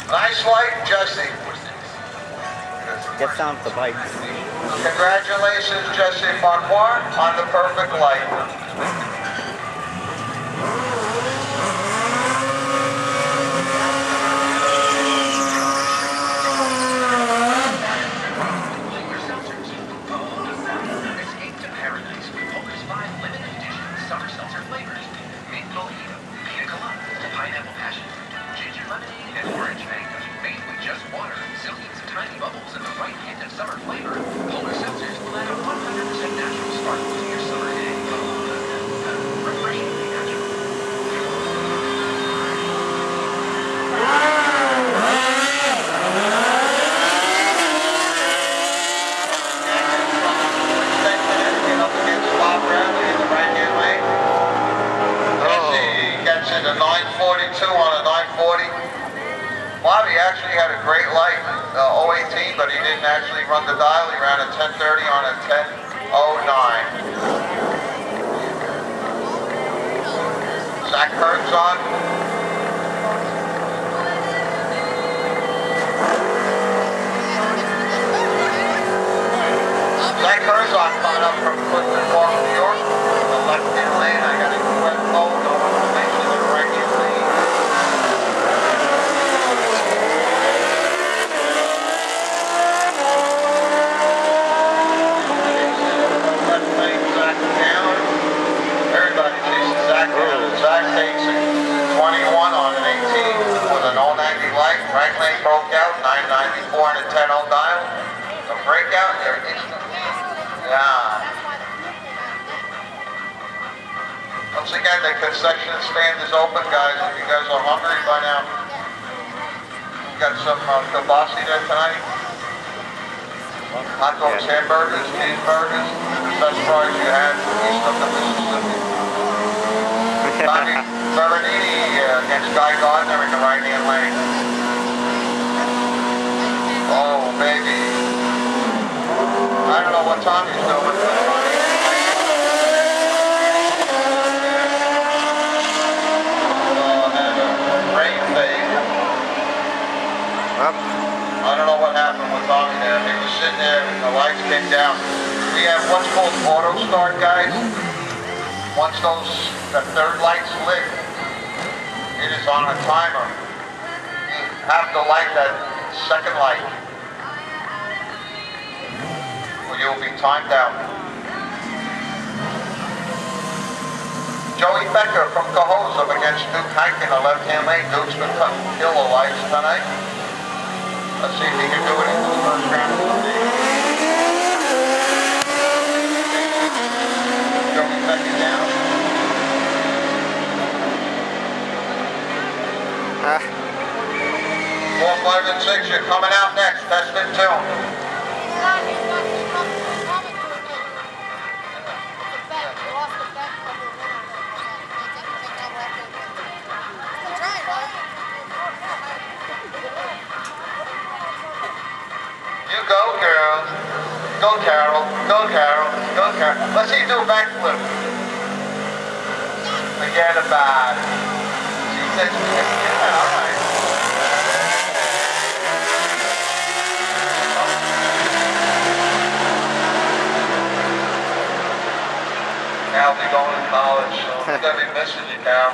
Nice light, Jesse. Get down the bike. Congratulations, Jesse Farquhar, on the perfect light. Pineapple passion, ginger lemonade, and orange mango. Made with just water, silky and some tiny bubbles, and the right hint of summer flavor. Polar seltzers will add a 100% natural sparkle to your summer day. Refreshingly natural. Up against Bob Bradley in the right-hand lane. Jesse gets it a 942 on a 940. Bobby actually had a great light, 018, but he didn't actually run the dial. He ran a 1030 on a 1009. Zach Herzog on. Zach Herzog coming up from Clifton Park, New York. The left-hand lane, I got a red pole going to make sure the right-hand lane. Everybody chases Zach down. Zach takes it 21 on an 18 with an 090 light. Right lane broke out, 994 and a 10 dial. A breakout there. Yeah. Once again, the concession stand is open, guys. If you guys are hungry by now, we got some kibasi there tonight. Hot dogs, hamburgers, cheeseburgers, the best fries you had east of the Mississippi. Tommy Bernardini against Guy Gardner in the right-hand lane. Oh, baby. I don't know what Tommy's doing. Had a rain fade. I don't know what happened with Tommy there. He was sitting there and the lights came down. We have what's called auto start, guys. Once the third light's lit, it is on a timer. You have to light that second light, or you'll be timed out. Joey Becker from Cohoes up against Duke Hike in the left-hand lane. Duke's been cutting kilo lights tonight. Let's see if he can do it in the first round. Joey Becker down. 4, 5, and 6, you're coming out next. That's the tune. You go, girl. Go, Carol. Go, Carol. Go, Carol. Let's see you do a backflip. Forget about it. She says, yeah, all right. Cal will be going to college, so I'm going to be missing you, Cal.